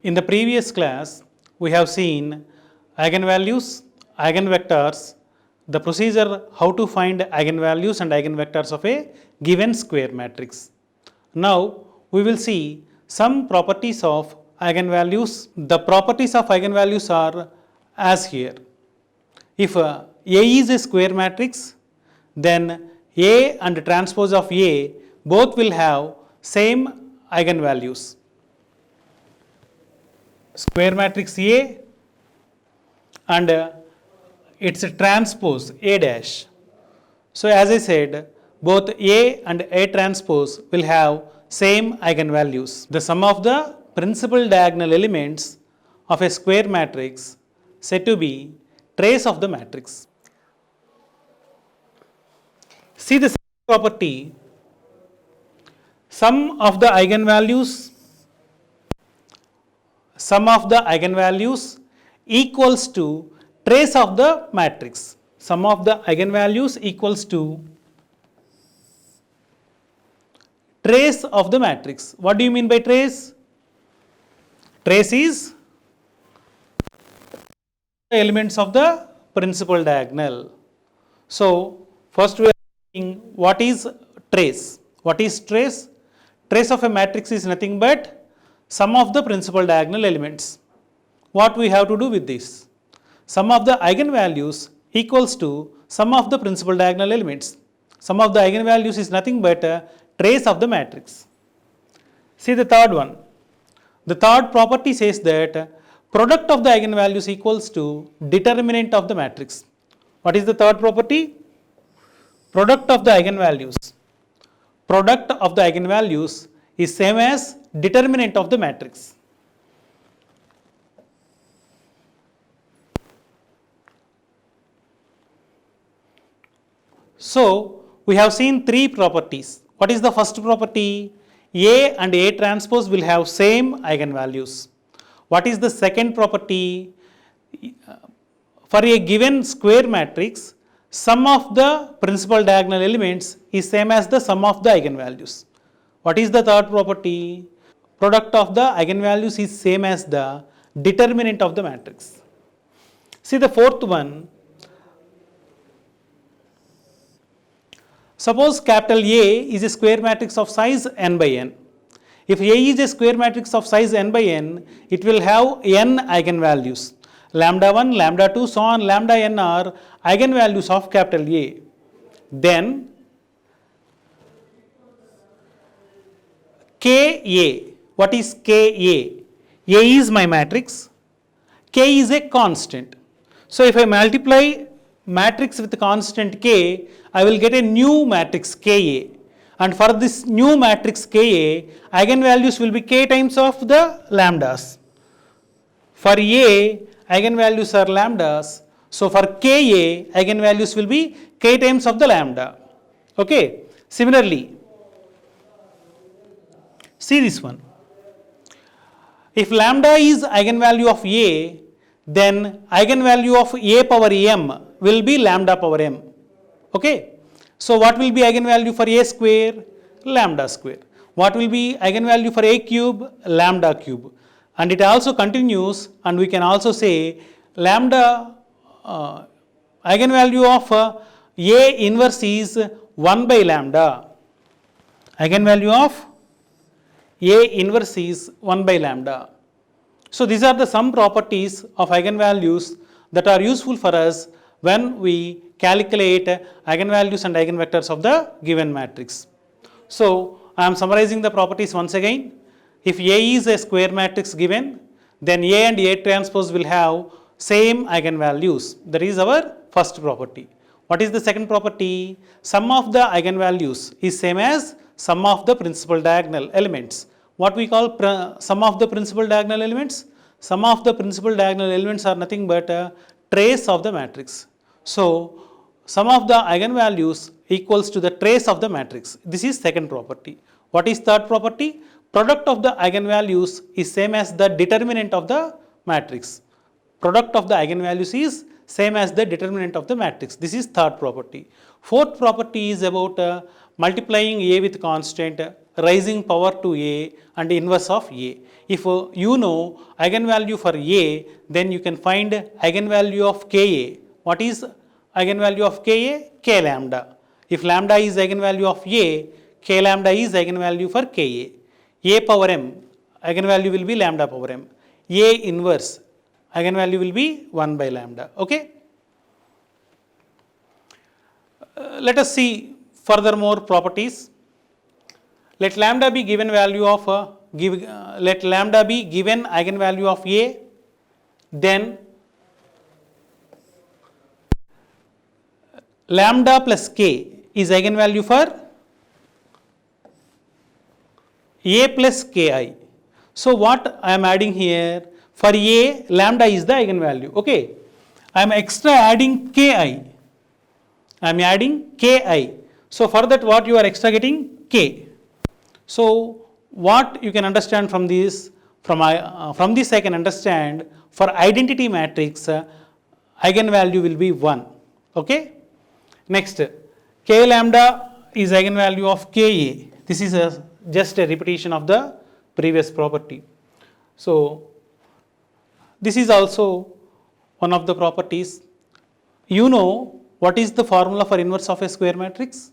In the previous class, we have seen eigenvalues, eigenvectors, the procedure how to find eigenvalues and eigenvectors of a given square matrix. Now, we will see some properties of eigenvalues. The properties of eigenvalues are as here. If A is a square matrix, then A and transpose of A both will have same eigenvalues. Square matrix A and its transpose A dash. So as I said, both A and A transpose will have same eigenvalues. The sum of the principal diagonal elements of a square matrix said to be trace of the matrix. See the second property, sum of the eigenvalues equals to trace of the matrix. Sum of the eigenvalues equals to trace of the matrix. What do you mean by trace? Trace is the elements of the principal diagonal. So, first we are seeing what is trace. What is trace? Trace of a matrix is nothing but sum of the principal diagonal elements. What we have to do with this? Sum of the eigenvalues equals to sum of the principal diagonal elements. Sum of the eigenvalues is nothing but a trace of the matrix. See the third one. The third property says that product of the eigenvalues equals to determinant of the matrix. What is the third property? Product of the eigenvalues. Product of the eigenvalues is same as determinant of the matrix. So, we have seen three properties. What is the first property? A and A transpose will have same eigenvalues. What is the second property? For a given square matrix, sum of the principal diagonal elements is same as the sum of the eigenvalues. What is the third property? Product of the eigenvalues is same as the determinant of the matrix. See the fourth one. Suppose capital A is a square matrix of size n by n. If A is a square matrix of size n by n, it will have n eigenvalues. Lambda 1, lambda 2, so on, lambda n are eigenvalues of capital A. Then Ka, what is Ka? A is my matrix, K is a constant. So if I multiply matrix with constant K, I will get a new matrix Ka. And for this new matrix Ka, eigenvalues will be K times of the lambdas. For A, eigenvalues are lambdas. So for Ka, eigenvalues will be K times of the lambda. Okay. Similarly, see this one. If lambda is eigenvalue of A, then eigenvalue of A power m will be lambda power m. Okay. So what will be eigenvalue for A square? Lambda square. What will be eigenvalue for A cube? Lambda cube. And it also continues, and we can also say lambda eigenvalue of A inverse is 1 by lambda. Eigenvalue of A inverse is 1 by lambda. So these are the some properties of eigenvalues that are useful for us when we calculate eigenvalues and eigenvectors of the given matrix. So I am summarizing the properties once again. If A is a square matrix given, then A and A transpose will have same eigenvalues. That is our first property. What is the second property? Sum of the eigenvalues is same as sum of the principal diagonal elements. What we call sum of the principal diagonal elements? Sum of the principal diagonal elements are nothing but a trace of the matrix. So sum of the eigenvalues equals to the trace of the matrix. This is second property. What is third property? Product of the eigenvalues is same as the determinant of the matrix. Product of the eigenvalues is same as the determinant of the matrix. This is third property. Fourth property is about multiplying A with constant, raising power to A and inverse of A. If you know eigenvalue for A, then you can find eigenvalue of Ka. What is eigenvalue of Ka? K lambda. If lambda is eigenvalue of A, K lambda is eigenvalue for Ka. A power m, eigenvalue will be lambda power m. A inverse, eigenvalue will be 1 by lambda. Okay? Let us see furthermore properties. Let lambda be given value of let lambda be given eigenvalue of A, then lambda plus k is eigenvalue for A plus ki. So what I am adding here, for A, lambda is the eigenvalue. Okay, I am extra adding ki. I am adding ki. So for that, what you are extra getting? K. So what you can understand from this, from this I can understand, for identity matrix, eigenvalue will be 1. Okay. Next, k lambda is eigenvalue of ka. This is just a repetition of the previous property. So this is also one of the properties. You know what is the formula for inverse of a square matrix?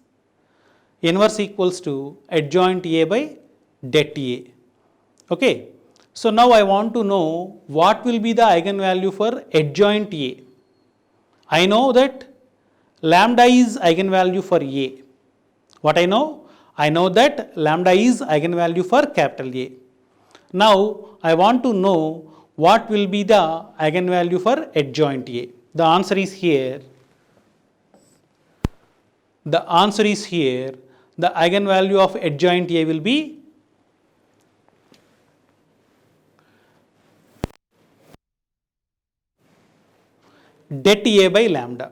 Inverse equals to adjoint A by det A. Okay. So now I want to know what will be the eigenvalue for adjoint A. I know that lambda is eigenvalue for A. What I know? I know that lambda is eigenvalue for capital A. Now I want to know what will be the eigenvalue for adjoint A. The answer is here. The answer is here. The eigenvalue of adjoint A will be det A by lambda.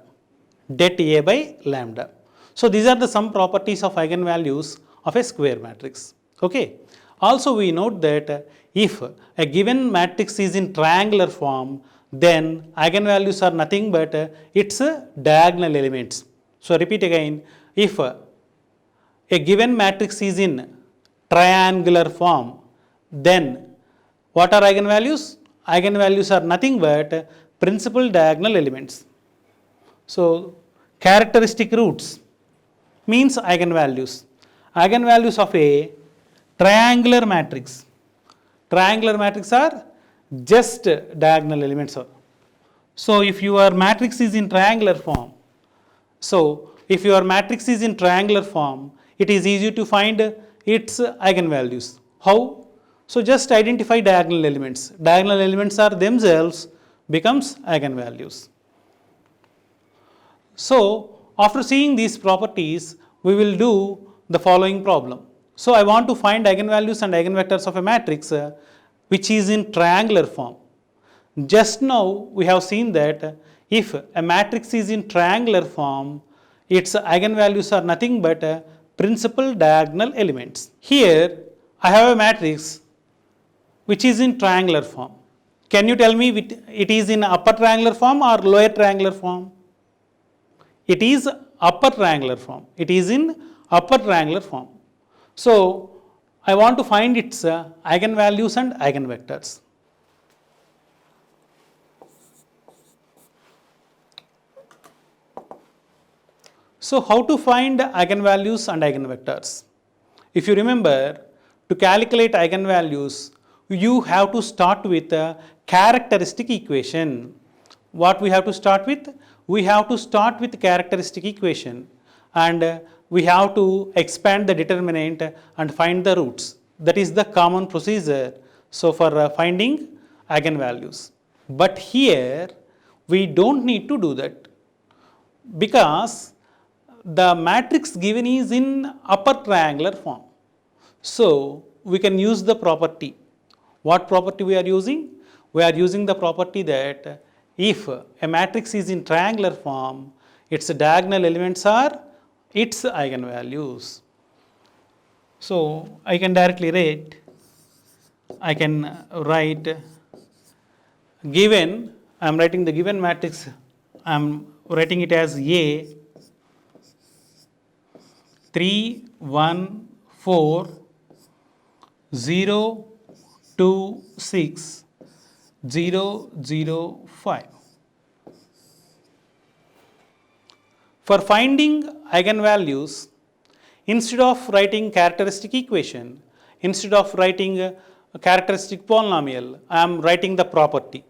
Det A by lambda. So these are the some properties of eigenvalues of a square matrix. Okay. Also we note that if a given matrix is in triangular form, then eigenvalues are nothing but its diagonal elements. So repeat again, if a given matrix is in triangular form, then what are eigenvalues? Eigenvalues are nothing but principal diagonal elements. So characteristic roots means eigenvalues. Eigenvalues of a triangular matrix. Triangular matrix are just diagonal elements. So if your matrix is in triangular form, it is easy to find its eigenvalues. How? So just identify diagonal elements. Diagonal elements are themselves becomes eigenvalues. So after seeing these properties, we will do the following problem. So I want to find eigenvalues and eigenvectors of a matrix which is in triangular form. Just now we have seen that if a matrix is in triangular form, its eigenvalues are nothing but principal diagonal elements. Here I have a matrix which is in triangular form. Can you tell me it is in upper triangular form or lower triangular form? It is upper triangular form. It is in upper triangular form. So I want to find its eigenvalues and eigenvectors. So how to find eigenvalues and eigenvectors? If you remember, to calculate eigenvalues, you have to start with a characteristic equation. What we have to start with? We have to start with characteristic equation, and we have to expand the determinant and find the roots. That is the common procedure. So for finding eigenvalues. But here we don't need to do that, because the matrix given is in upper triangular form. So we can use the property. What property we are using? We are using the property that if a matrix is in triangular form, its diagonal elements are its eigenvalues. So I can directly write given, I am writing the given matrix I am writing it as A 3 1 4 0 2 6 0 0 5. For finding eigenvalues, instead of writing characteristic equation, instead of writing a characteristic polynomial, I am writing the properties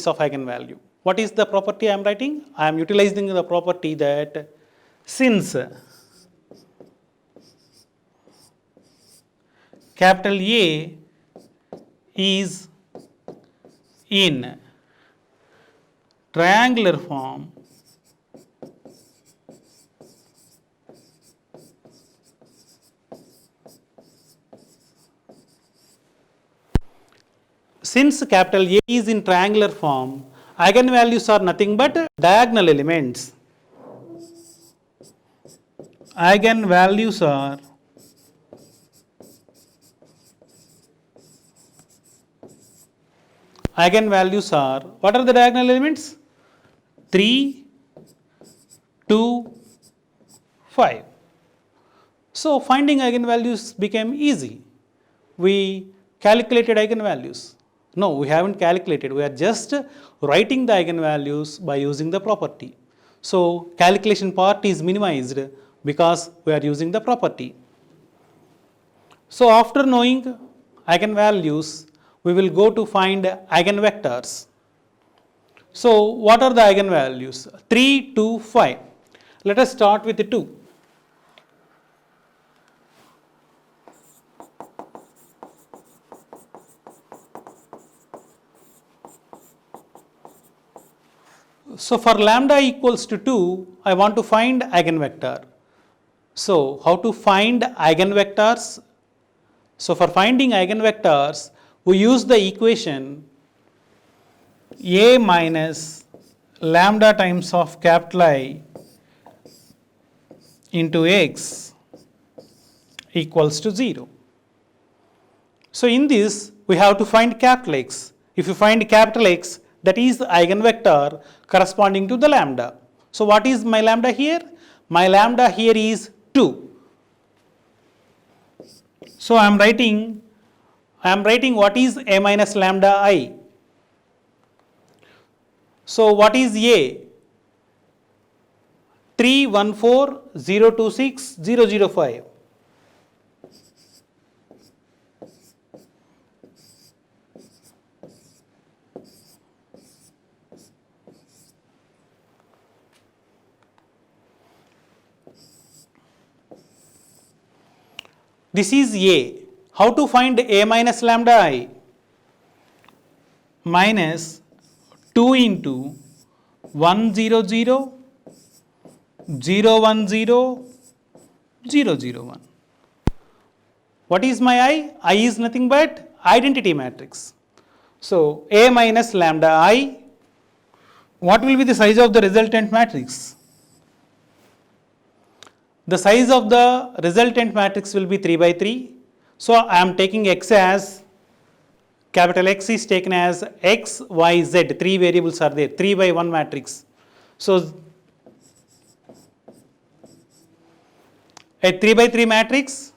of eigenvalue. What is the property I am writing? I am utilizing the property that since capital A is in triangular form, since capital A is in triangular form, eigenvalues are nothing but diagonal elements. Eigenvalues are what are the diagonal elements? 3, 2, 5. So finding eigenvalues became easy. We calculated eigenvalues. No, we haven't calculated. We are just writing the eigenvalues by using the property. So calculation part is minimized because we are using the property. So after knowing eigenvalues, we will go to find eigenvectors. So what are the eigenvalues? 3, 2, 5. Let us start with the 2. So for lambda equals to 2, I want to find eigenvector. So how to find eigenvectors? So for finding eigenvectors, we use the equation A minus lambda times of capital I into x equals to 0. So in this, we have to find capital X. If you find capital X, that is the eigenvector corresponding to the lambda. So what is my lambda here? My lambda here is 2. So I am writing what is A minus lambda I. So what is A? 3, 1, 4, 0, 2, 6, 0, 0, 5. This is A. How to find A minus lambda I? Minus 2 into 1, 0, 0, 0, 1, 0, 0, 0, 1. What is my I? I is nothing but identity matrix. So A minus lambda I, what will be the size of the resultant matrix? The size of the resultant matrix will be 3 by 3. So I am taking X as, capital X is taken as X, Y, Z, 3 variables are there, 3 by 1 matrix. So a 3 by 3 matrix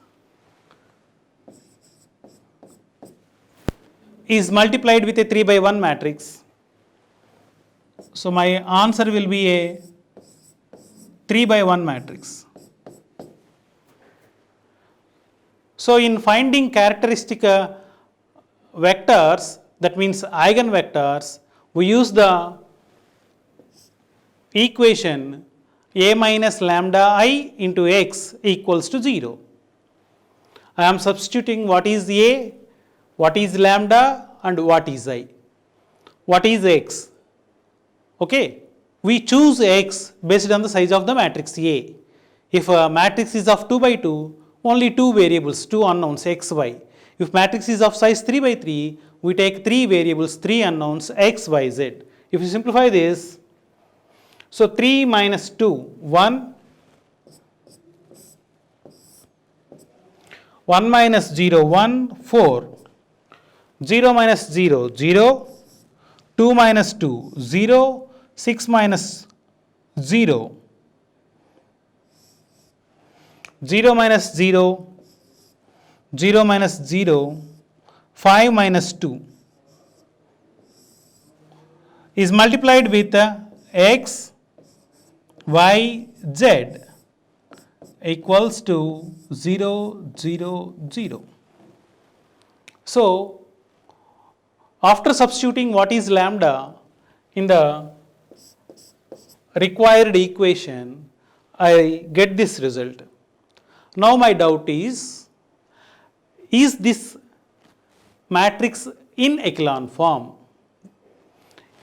is multiplied with a 3 by 1 matrix. So my answer will be a 3 by 1 matrix. So in finding characteristic vectors, that means eigenvectors, we use the equation A minus lambda I into x equals to 0. I am substituting what is A, what is lambda and what is I. What is x? Okay, we choose x based on the size of the matrix A. If a matrix is of 2 by 2, only 2 variables, 2 unknowns x, y. If matrix is of size 3 by 3, we take 3 variables, 3 unknowns x, y, z. If you simplify this, so 3 minus 2, 1, 1 minus 0, 1, 4, 0 minus 0, 0, 2 minus 2, 0, 6 minus 0, 0 minus 0, 0 minus 0, 5 minus 2 is multiplied with x, y, z equals to 0, 0, 0. So, after substituting what is lambda in the required equation, I get this result. Now my doubt is this matrix in echelon form?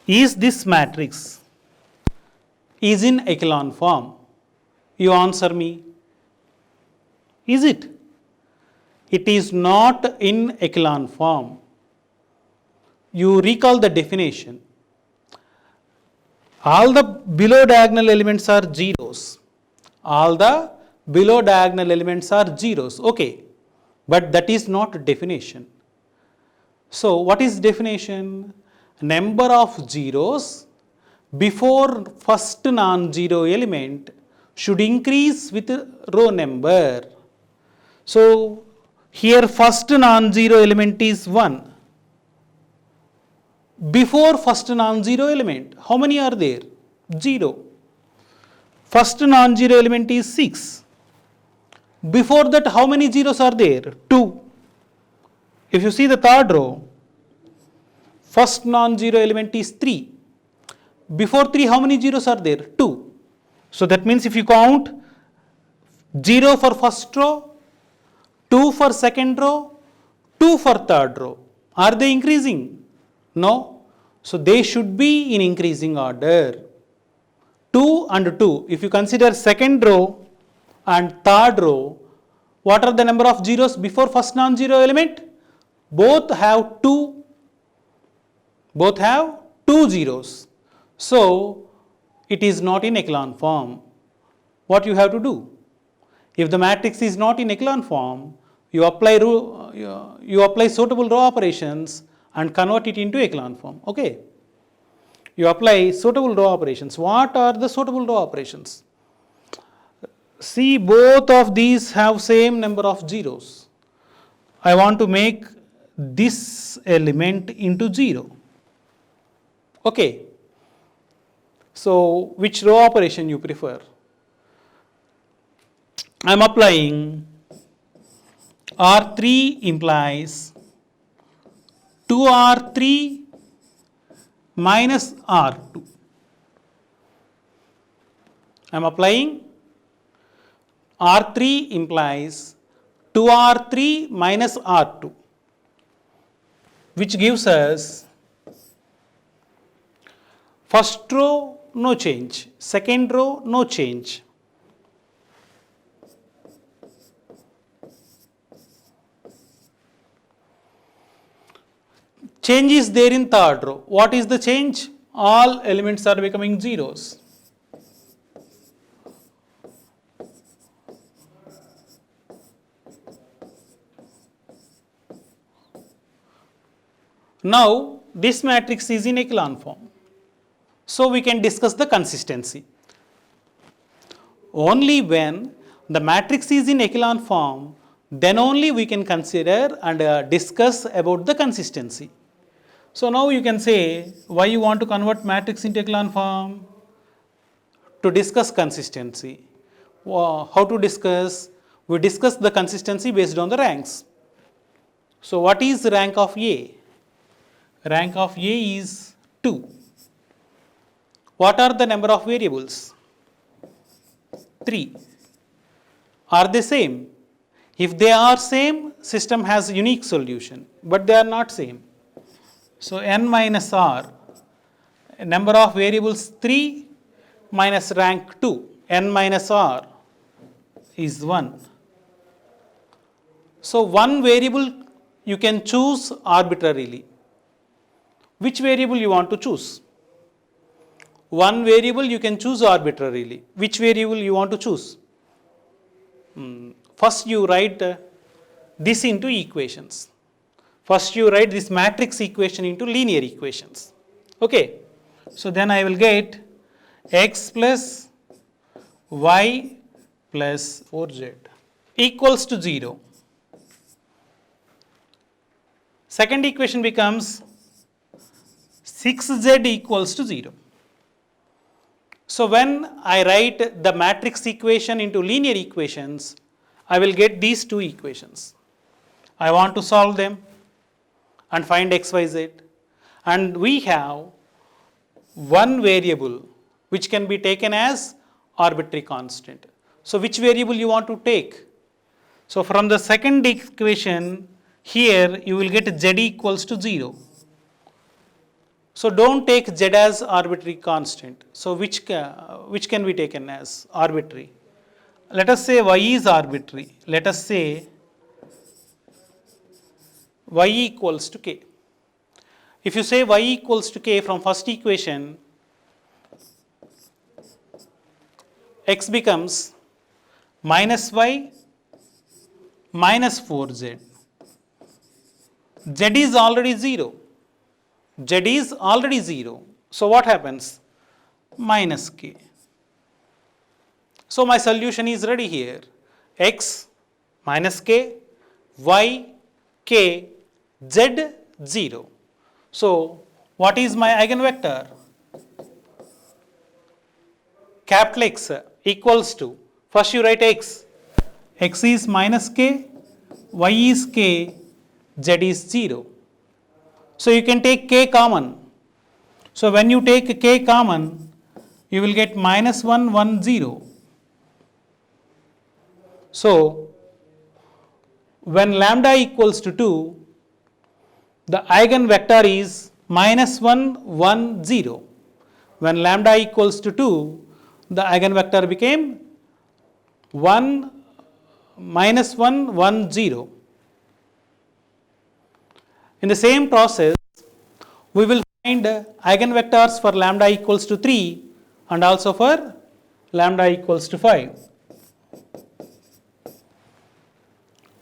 Is this matrix is in echelon form? You answer me. Is it? It is not in echelon form. You recall the definition. All the below diagonal elements are zeros. All the below diagonal elements are zeros. Okay. But that is not definition. So what is definition? Number of zeros before first non-zero element should increase with row number. So here first non-zero element is 1. Before first non-zero element, how many are there? 0. First non-zero element is 6. Before that, how many zeros are there? 2. If you see the third row, first non-zero element is 3. Before 3, how many zeros are there? 2. So that means if you count 0 for first row, 2 for second row, 2 for third row, are they increasing? No. So they should be in increasing order. 2 and 2. If you consider second row and third row, what are the number of zeros before first non-zero element? Both have 2. Both have 2 zeros. So it is not in echelon form. What you have to do? If the matrix is not in echelon form, you apply suitable row operations and convert it into echelon form. Okay. You apply suitable row operations. What are the suitable row operations? See, both of these have same number of zeros. I want to make this element into 0. Okay. So which row operation you prefer? I am applying R3 implies 2R3 minus R2. I am applying R3 implies 2R3 minus R2, which gives us first row no change, second row no change. Change is there in third row. What is the change? All elements are becoming zeros. Now this matrix is in echelon form. So we can discuss the consistency. Only when the matrix is in echelon form, then only we can consider and discuss about the consistency. So now you can say why you want to convert matrix into echelon form? To discuss consistency. How to discuss? We discuss the consistency based on the ranks. So what is rank of A? Rank of A is 2. What are the number of variables? 3. Are they same? If they are same, system has unique solution, but they are not same. So n minus r, number of variables 3 minus rank 2, n minus r is 1. So one variable you can choose arbitrarily. Which variable you want to choose? One variable you can choose arbitrarily. Which variable you want to choose? First you write this into equations. First you write this matrix equation into linear equations. Okay. So then I will get x plus y plus 4z equals to 0. Second equation becomes 6z equals to 0. So when I write the matrix equation into linear equations, I will get these two equations. I want to solve them and find x, y, z. And we have one variable which can be taken as arbitrary constant. So which variable you want to take? So from the second equation, here you will get z equals to 0. So don't take z as arbitrary constant. So which can be taken as arbitrary? Let us say y is arbitrary. Let us say y equals to k. If you say y equals to k from first equation, x becomes minus y minus 4z. Z is already 0. Z is already 0. So what happens? Minus k. So my solution is ready here. X minus k, y k, z 0. So what is my eigenvector? Capital X equals to, first you write x. X is minus k, y is k, z is 0. So you can take k common. So when you take k common, you will get minus 1, 1, 0. So when lambda equals to 2, the eigenvector is minus 1, 1, 0. When lambda equals to 2, the eigenvector became 1, minus 1, 1, 0. In the same process, we will find eigenvectors for lambda equals to 3 and also for lambda equals to 5.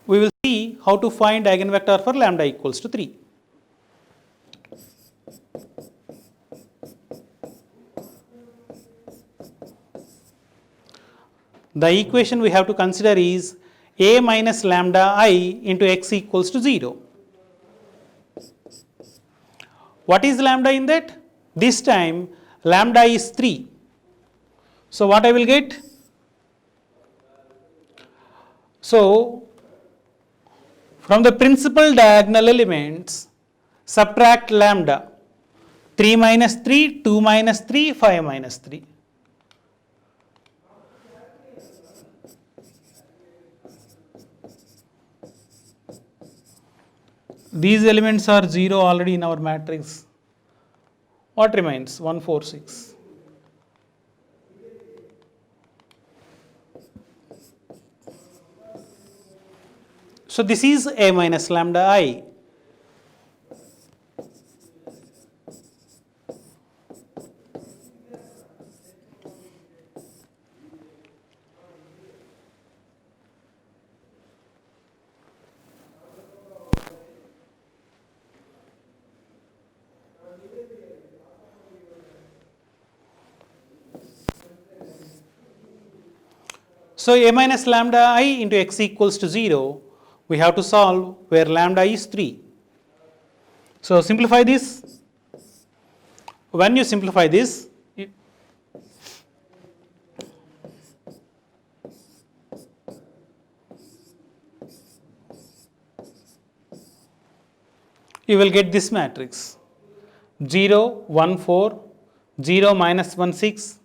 We will see how to find eigenvector for lambda equals to 3. The equation we have to consider is a minus lambda I into x equals to 0. What is lambda in that? This time lambda is 3. So what I will get? So from the principal diagonal elements, subtract lambda. 3 minus 3, 2 minus 3, 5 minus 3. These elements are 0 already in our matrix. What remains? 1, 4, 6. So this is a minus lambda I. So a minus lambda I into x equals to 0, we have to solve where lambda is 3. So simplify this. When you simplify this, you will get this matrix: 0, 1, 4, 0, minus 1, 6,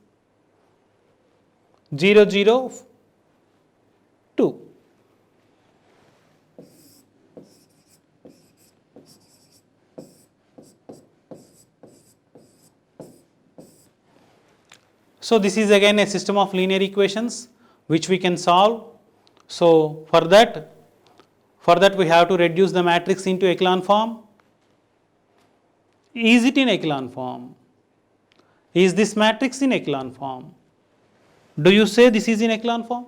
0, 0, 2. So this is again a system of linear equations which we can solve. So for that we have to reduce the matrix into echelon form. Is it in echelon form? Is this matrix in echelon form? Do you say this is in echelon form?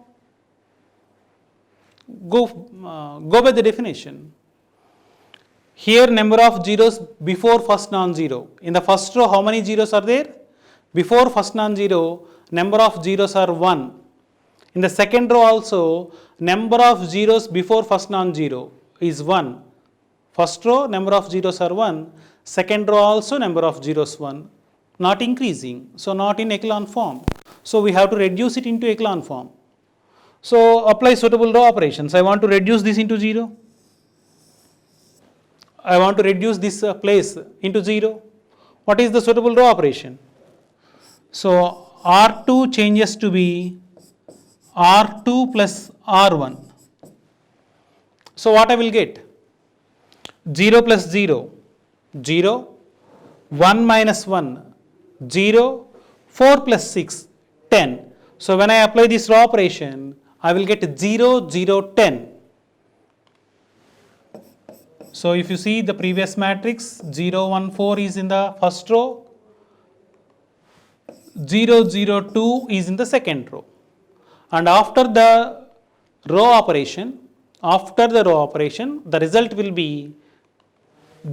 Go by the definition. Here number of zeros before first non-zero. In the first row how many zeros are there? before first non-zero, number of zeros are 1. In the second row also, number of zeros before first non-zero is 1. First row, number of zeros are 1. Second row also, number of zeros 1. Not increasing, so not in echelon form. So we have to reduce it into echelon form. So apply suitable row operations. I want to reduce this into 0. I want to reduce this place into 0. What is the suitable row operation? So R2 changes to be R2 plus R1. So what I will get? 0 plus 0, 0, 1 minus 1, 0, 4 plus 6, 10. So when I apply this row operation, I will get 0, 0, 10. So if you see the previous matrix, 0, 1, 4 is in the first row, 0, 0, 2 is in the second row. And after the row operation, the result will be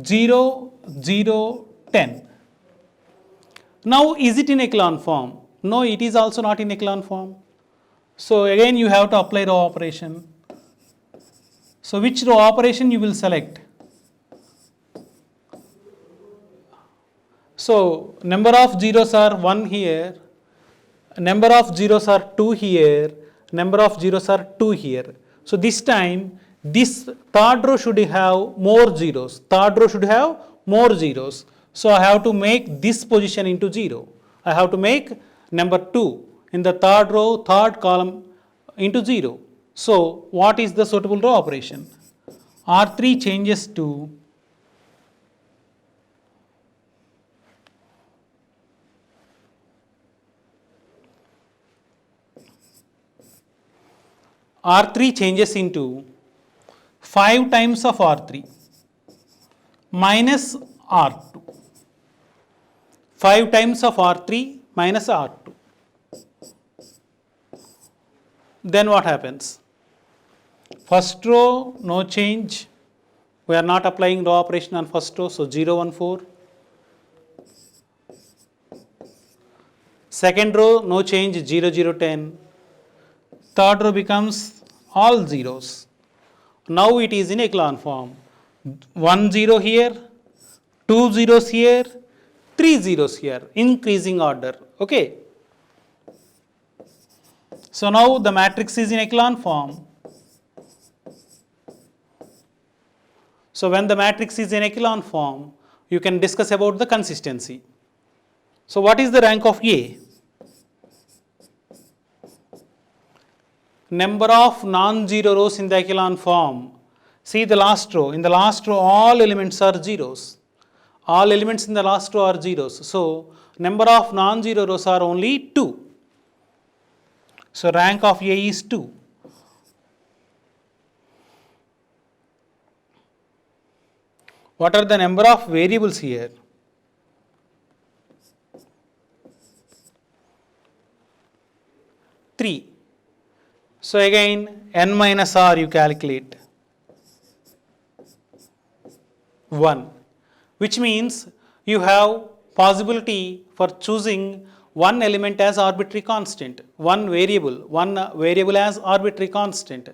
0, 0, 10. Now is it in echelon form? No, it is also not in echelon form. So again you have to apply row operation. So which row operation you will select? So number of zeros are 1 here, number of zeros are 2 here, number of zeros are 2 here. So this time this third row should have more zeros. So I have to make this position into 0. I have to make number 2 in the third row, third column into 0. So what is the suitable row operation? R3 changes to R3 changes into 5 times of R3 minus R2. 5 times of R3 minus R2. Then what happens? First row, no change. We are not applying row operation on first row, so 0, 1, 4. Second row, no change, 0, 0, 10. Third row becomes all zeros. Now it is in echelon form. 1 0 here, 2 zeros here, 3 zeros here, increasing order. Okay. So now the matrix is in echelon form. So when the matrix is in echelon form, you can discuss about the consistency. So what is the rank of A? Number of non-zero rows in the echelon form. See the last row. In the last row, all elements are zeros. All elements in the last row are zeros. So number of non-zero rows are only 2. So rank of A is 2. What are the number of variables here? 3. So again n minus r you calculate 1, which means you have possibility for choosing one element as arbitrary constant, one variable as arbitrary constant.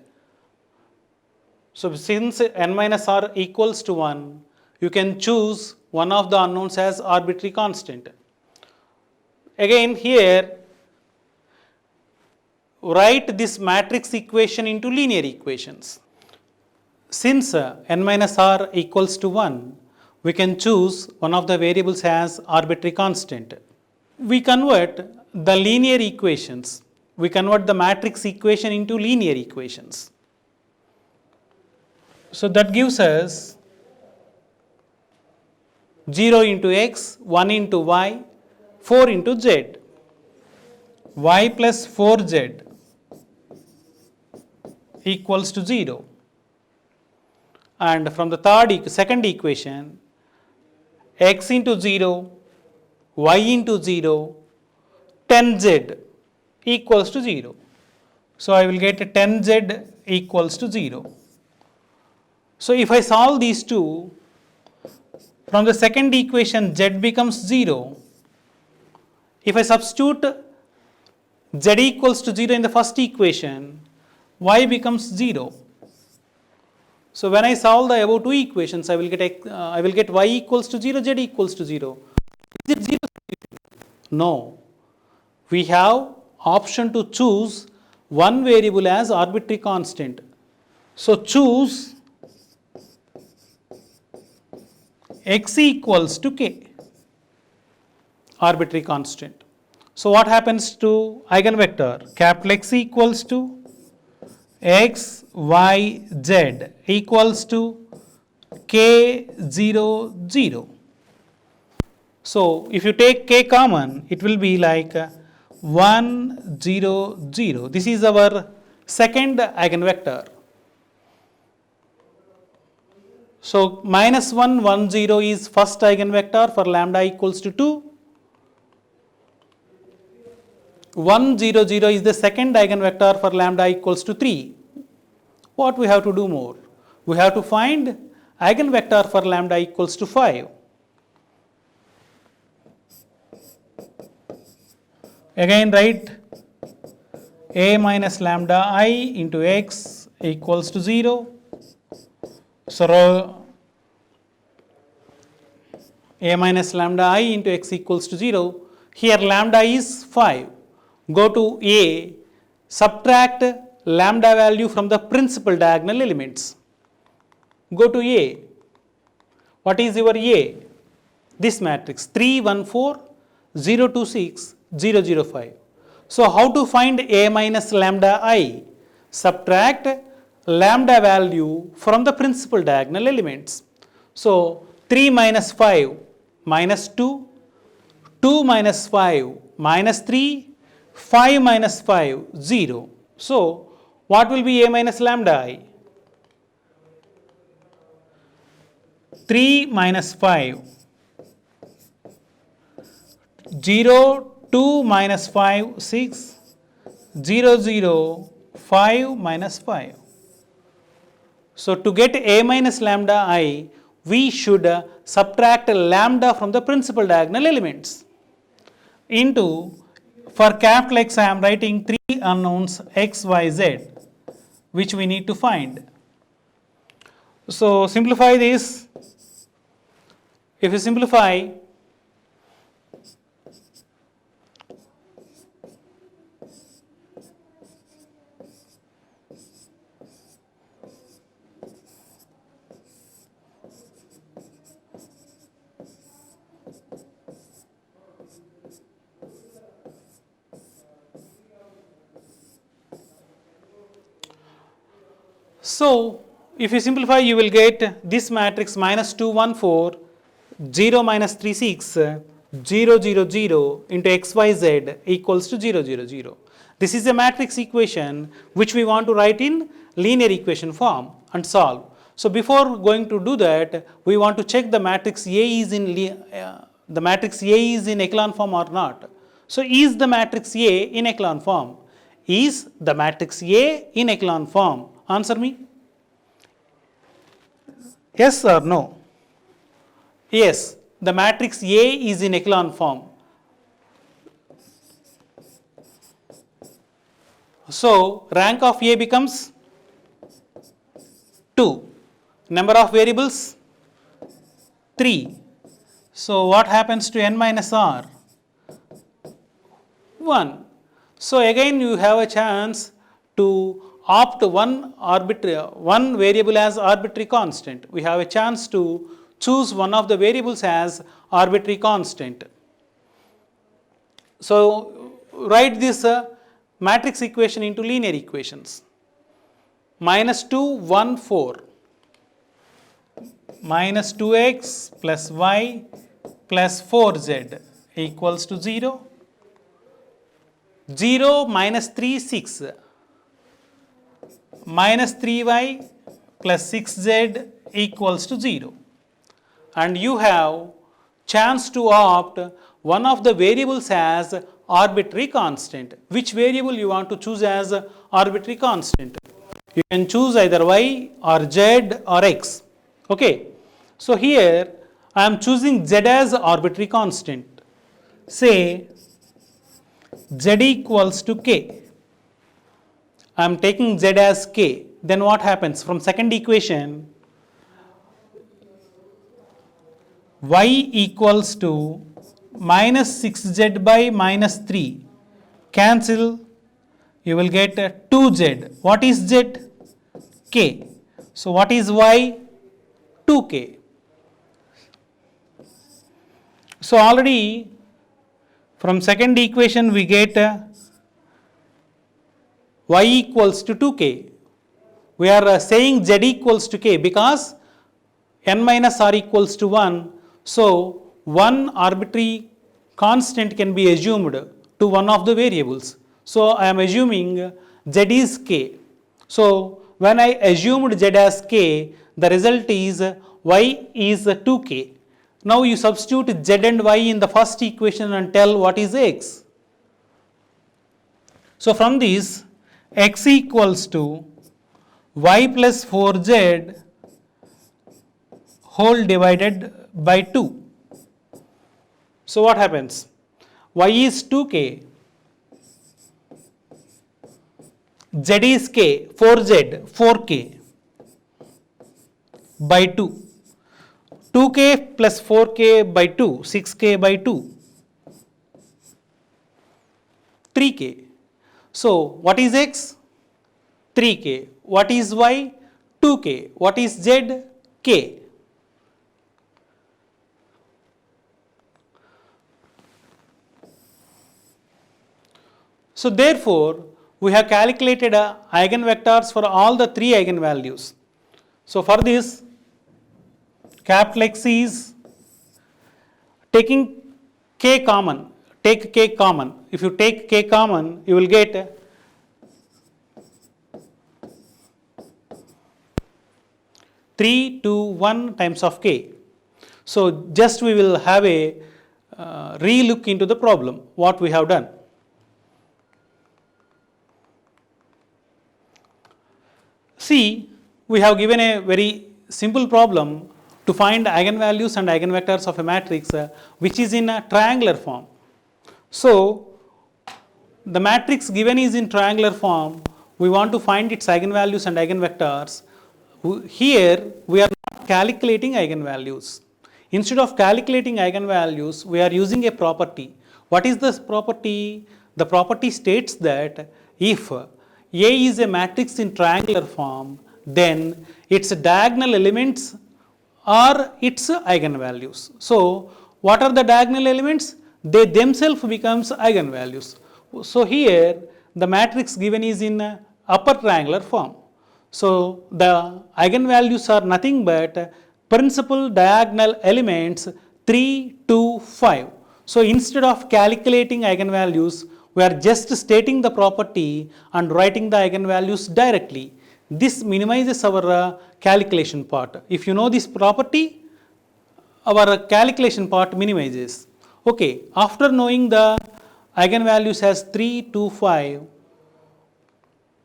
So since n minus r equals to 1, you can choose one of the unknowns as arbitrary constant. Again here, write this matrix equation into linear equations. Since n minus r equals to 1, we can choose one of the variables as arbitrary constant. We convert the linear equations, we convert the matrix equation into linear equations. So that gives us 0 into x, 1 into y, 4 into z. Y plus 4z equals to 0. And from the second equation, x into 0, y into 0, 10z equals to 0. So I will get 10z equals to 0. So if I solve these two, from the second equation z becomes 0, if I substitute z equals to 0 in the first equation, y becomes 0. So when I solve the above two equations, I will get y equals to 0, z equals to 0. Is it 0? No. We have option to choose one variable as arbitrary constant. So choose x equals to k, arbitrary constant. So what happens to eigenvector? Capital X equals to x, y, z equals to k, 0, 0. So if you take k common, it will be like 1, 0, 0. This is our second eigenvector. So minus 1, 1, 0 is first eigenvector for lambda equals to 2. 1, 0, 0 is the second eigenvector for lambda equals to 3. What we have to do more? We have to find eigenvector for lambda equals to 5. Again write a minus lambda I into x equals to 0. So a minus lambda I into x equals to 0. Here lambda is 5. Go to a, subtract lambda value from the principal diagonal elements. Go to a. What is your a? This matrix 3, 1, 4, 0, 2, 6, 0, 0, 5. So how to find a minus lambda I? Subtract lambda value from the principal diagonal elements. So 3 minus 5 minus 2, 2 minus 5 minus 3, 5 minus 5, 0. So what will be a minus lambda I? 3 minus 5, 0, 2 minus 5, 6, 0, 0, 5 minus 5. So to get a minus lambda I, we should subtract lambda from the principal diagonal elements. Into, for capital X I am writing 3 unknowns x, y, z, which we need to find. So simplify this. If you simplify, so if you simplify, you will get this matrix minus 2, 1, 4, 0 minus 3, 6, 0, 0, 0 into x, y, z equals to 0, 0, 0. This is a matrix equation which we want to write in linear equation form and solve. So before going to do that, we want to check the matrix A is in echelon form or not. So is the matrix A in echelon form? Is the matrix A in echelon form? Answer me. Yes or no? Yes, the matrix A is in echelon form. So rank of A becomes 2. Number of variables 3. So what happens to n minus r? 1. So again you have a chance to opt one variable as arbitrary constant. We have a chance to choose one of the variables as arbitrary constant. So write this matrix equation into linear equations. Minus 2, 1, 4. Minus 2x plus y plus 4z equals to 0. 0 minus 3, 6. Minus 3y plus 6z equals to 0. And you have chance to opt one of the variables as arbitrary constant. Which variable you want to choose as arbitrary constant? You can choose either y or z or x. Okay. So here I am choosing z as arbitrary constant. Say z equals to k. I am taking z as k. Then what happens? From second equation, y equals to minus 6z by minus 3. Cancel. You will get 2z. What is z? K. So what is y? 2k. So already from second equation we get y equals to 2k. We are saying z equals to k because n minus r equals to 1. So one arbitrary constant can be assumed to one of the variables. So I am assuming z is k. So when I assumed z as k, the result is y is 2k. Now you substitute z and y in the first equation and tell what is x. So from this, x equals to y plus 4z whole divided by 2. So what happens? Y is 2k, z is k, 4z, 4k by 2. 2k plus 4k by 2, 6k by 2, 3k. So what is x? 3k. What is y? 2k. What is z? K. So therefore, we have calculated eigenvectors for all the three eigenvalues. So for this, capital X is taking k common. Take k common. If you take k common, you will get 3, 2, 1 times of k. So just we will have a re-look into the problem, what we have done. See, we have given a very simple problem to find eigenvalues and eigenvectors of a matrix which is in a triangular form. So the matrix given is in triangular form. We want to find its eigenvalues and eigenvectors. Here we are not calculating eigenvalues. Instead of calculating eigenvalues, we are using a property. What is this property? The property states that if A is a matrix in triangular form, then its diagonal elements are its eigenvalues. So what are the diagonal elements? They themselves becomes eigenvalues. So here the matrix given is in upper triangular form. So the eigenvalues are nothing but principal diagonal elements 3, 2, 5. So instead of calculating eigenvalues, we are just stating the property and writing the eigenvalues directly. This minimizes our calculation part. If you know this property, our calculation part minimizes. Okay, after knowing the eigenvalues as 3, 2, 5,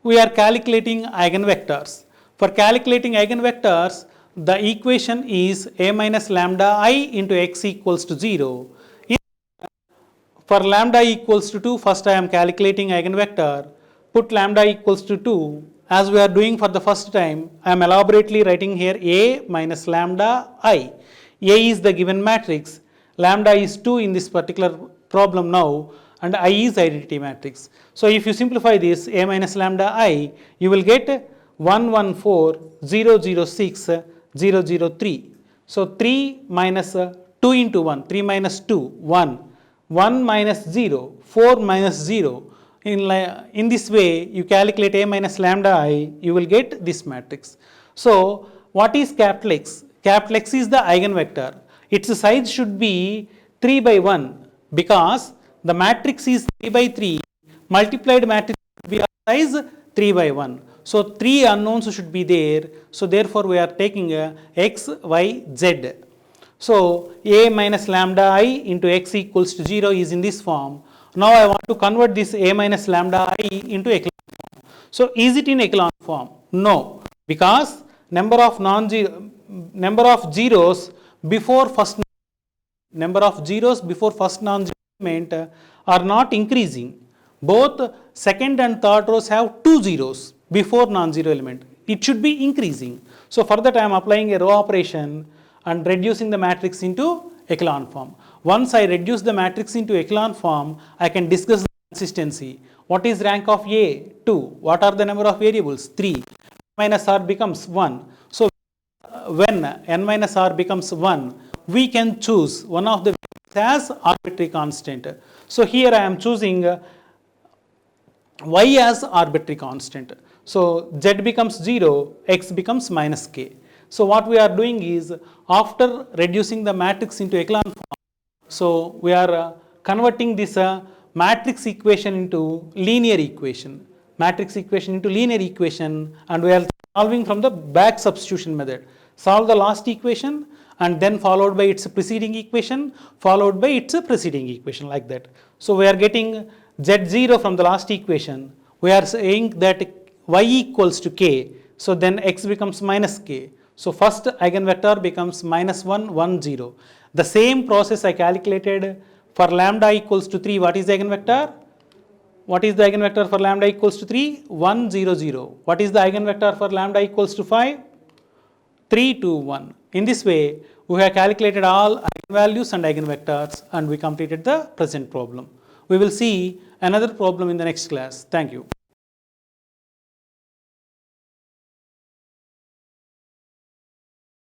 we are calculating eigenvectors. For calculating eigenvectors, the equation is a minus lambda I into x equals to 0. For lambda equals to 2, first I am calculating eigenvector. Put lambda equals to 2. As we are doing for the first time, I am elaborately writing here A minus lambda I. A is the given matrix. Lambda is 2 in this particular problem now, and I is identity matrix. So if you simplify this A minus lambda I, you will get 114,006,003. So 3 minus 2 into 1, 3 minus 2, 1. 1 minus 0, 4 minus 0. In this way, you calculate A minus lambda I, you will get this matrix. So what is capital X? Capital X is the eigenvector. Its size should be 3 by 1 because the matrix is 3 by 3. Multiplied matrix should be of size 3 by 1. So 3 unknowns should be there. So therefore, we are taking x, y, z. So A minus lambda I into x equals to 0 is in this form. Now I want to convert this A minus lambda I into echelon form. So is it in echelon form? No, because number of zeros before first non-zero element are not increasing. Both second and third rows have two zeros before non-zero element. It should be increasing. So for that I am applying a row operation and reducing the matrix into echelon form. Once I reduce the matrix into echelon form, I can discuss the consistency. What is rank of A? 2. What are the number of variables? 3. Minus r becomes 1. So when n minus r becomes 1, we can choose one of the variables as arbitrary constant. So here I am choosing y as arbitrary constant. So z becomes 0, x becomes minus k. So what we are doing is, after reducing the matrix into echelon form, so we are converting this matrix equation into linear equation. Matrix equation into linear equation, and we are solving from the back substitution method. Solve the last equation and then followed by its preceding equation, followed by its preceding equation, like that. So we are getting z0 from the last equation. We are saying that y equals to k, so then x becomes minus k. So first eigenvector becomes minus 1, 1, 0. The same process I calculated for lambda equals to 3. What is the eigenvector? What is the eigenvector for lambda equals to 3? 1, 0, 0. What is the eigenvector for lambda equals to 5? 3, 2, 1. In this way, we have calculated all eigenvalues and eigenvectors, and we completed the present problem. We will see another problem in the next class. Thank you.